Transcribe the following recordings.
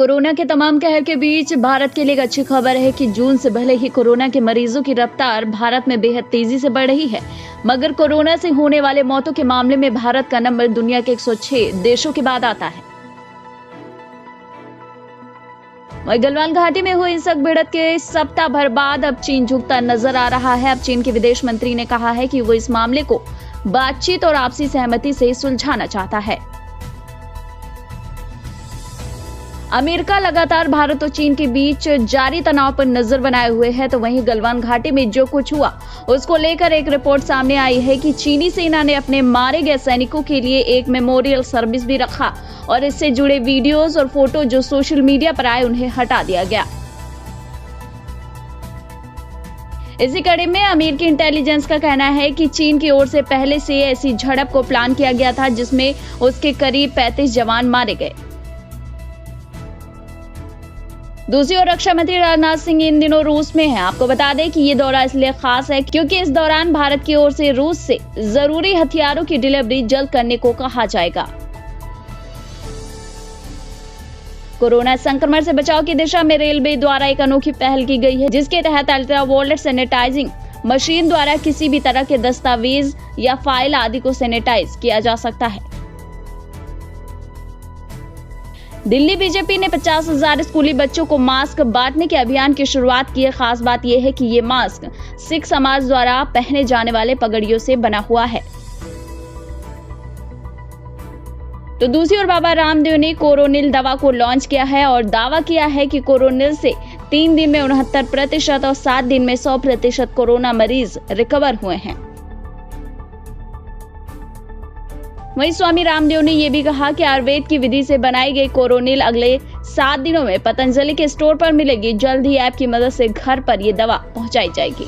Corona के तमाम कहर के बीच भारत के लिए एक अच्छी खबर है कि जून से भले ही कोरोना के मरीजों की रफ्तार भारत में बेहद तेजी से बढ़ रही है, मगर कोरोना से होने वाले मौतों के मामले में भारत का नंबर दुनिया के 106 देशों के बाद आता है। वहीं गलवान घाटी में हुई हिंसक भिड़ंत के सप्ताह भर बाद अब चीन झुकता नजर आ रहा है। अब चीन के विदेश मंत्री ने कहा है कि वो इस मामले को बातचीत और आपसी सहमति से सुलझाना चाहता है। अमेरिका लगातार भारत और चीन के बीच जारी तनाव पर नजर बनाए हुए है, तो वहीं गलवान घाटी में जो कुछ हुआ उसको लेकर एक रिपोर्ट सामने आई है कि चीनी सेना ने अपने मारे गए सैनिकों के लिए एक मेमोरियल सर्विस भी रखा और इससे जुड़े वीडियोज और फोटो जो सोशल मीडिया पर आए उन्हें हटा दिया गया। इसी कड़ी में अमेरिकी इंटेलिजेंस का कहना है कि चीन की ओर से पहले से ऐसी झड़प को प्लान किया गया था जिसमें उसके करीब 35 जवान मारे गए। दूसरी ओर रक्षा मंत्री राजनाथ सिंह इन दिनों रूस में हैं। आपको बता दें कि ये दौरा इसलिए खास है क्योंकि इस दौरान भारत की ओर से रूस से जरूरी हथियारों की डिलीवरी जल्द करने को कहा जाएगा। कोरोना संक्रमण से बचाव की दिशा में रेलवे द्वारा एक अनोखी पहल की गई है, जिसके तहत अल्ट्रा वायलेट सैनिटाइजिंग मशीन द्वारा किसी भी तरह के दस्तावेज या फाइल आदि को सैनिटाइज किया जा सकता है। दिल्ली बीजेपी ने 50,000 स्कूली बच्चों को मास्क बांटने के अभियान की शुरुआत की है। खास बात यह है कि ये मास्क सिख समाज द्वारा पहने जाने वाले पगड़ियों से बना हुआ है। तो दूसरी ओर बाबा रामदेव ने कोरोनिल दवा को लॉन्च किया है और दावा किया है कि कोरोनिल से 3 दिन में 69% और 7 दिन में 100% कोरोना मरीज रिकवर हुए हैं। वहीं स्वामी रामदेव ने यह भी कहा कि आयुर्वेद की विधि से बनाई गई कोरोनिल अगले 7 दिनों में पतंजलि के स्टोर पर मिलेगी। जल्द ही ऐप की मदद से घर पर यह दवा पहुंचाई जाएगी।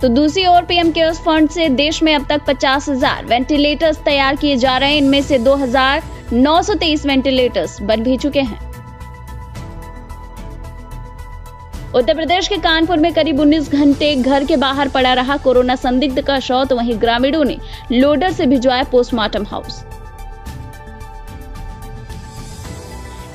तो दूसरी ओर पीएम केयर्स फंड से देश में अब तक 50,000 वेंटिलेटर्स तैयार किए जा रहे हैं। इनमें से 2,923 वेंटिलेटर्स बन भी चुके हैं। उत्तर प्रदेश के कानपुर में करीब 19 घंटे घर के बाहर पड़ा रहा कोरोना संदिग्ध का शव, तो वहीं ग्रामीणों ने लोडर से भिजवाया पोस्टमार्टम हाउस।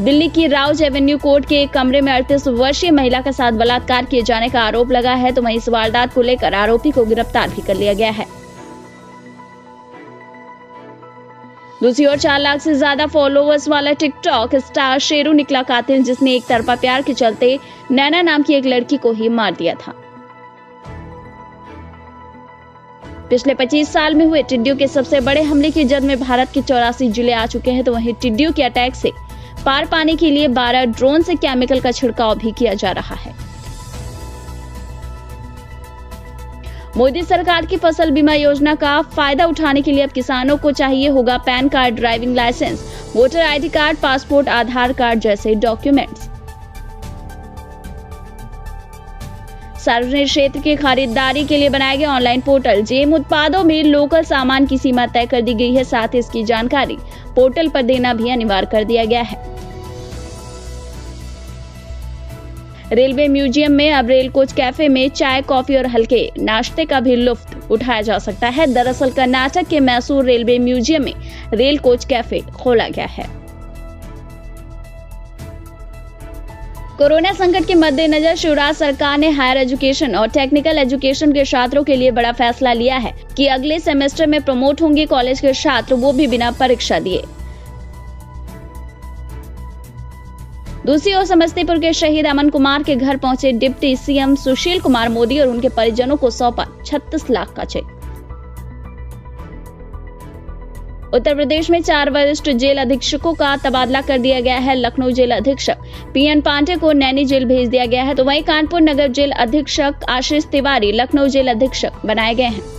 दिल्ली की राउज एवेन्यू कोर्ट के एक कमरे में 38 वर्षीय महिला के साथ बलात्कार किए जाने का आरोप लगा है, तो वहीं इस वारदात को लेकर आरोपी को गिरफ्तार भी कर लिया गया है। दूसरी ओर 4 लाख से ज्यादा फॉलोअर्स वाला टिकटॉक स्टार शेरू निकला कातिल, जिसने एक तरफा प्यार के चलते नैना नाम की एक लड़की को ही मार दिया था। पिछले 25 साल में हुए टिड्डियों के सबसे बड़े हमले की जद में भारत के 84 जिले आ चुके हैं, तो वहीं टिड्डियों के अटैक से पार पाने के लिए 12 ड्रोन से केमिकल का छिड़काव भी किया जा रहा है। मोदी सरकार की फसल बीमा योजना का फायदा उठाने के लिए अब किसानों को चाहिए होगा PAN card, driving licence, voter ID card, passport, Aadhaar card जैसे डॉक्यूमेंट्स। सार्वजनिक क्षेत्र की खरीदारी के लिए बनाए गए ऑनलाइन पोर्टल जेम उत्पादों में लोकल सामान की सीमा तय कर दी गई है। साथ ही इसकी जानकारी पोर्टल पर देना भी अनिवार्य कर दिया गया है। रेलवे म्यूजियम में अब रेल कोच कैफे में चाय, कॉफी और हल्के नाश्ते का भी लुत्फ उठाया जा सकता है। दरअसल कर्नाटक के मैसूर रेलवे म्यूजियम में रेल कोच कैफे खोला गया है। कोरोना संकट के मद्देनजर शिवराज सरकार ने हायर एजुकेशन और टेक्निकल एजुकेशन के छात्रों के लिए बड़ा फैसला लिया है कि अगले सेमेस्टर में प्रमोट होंगे कॉलेज के छात्र, वो भी बिना परीक्षा दिए। दूसरी ओर समस्तीपुर के शहीद अमन कुमार के घर पहुंचे डिप्टी सीएम सुशील कुमार मोदी और उनके परिजनों को सौंपा 36 लाख का चेक। उत्तर प्रदेश में 4 वरिष्ठ जेल अधीक्षकों का तबादला कर दिया गया है। लखनऊ जेल अधीक्षक पीएन पांडे को नैनी जेल भेज दिया गया है, तो वहीं कानपुर नगर जेल अधीक्षक आशीष तिवारी लखनऊ जेल अधीक्षक बनाए गए हैं।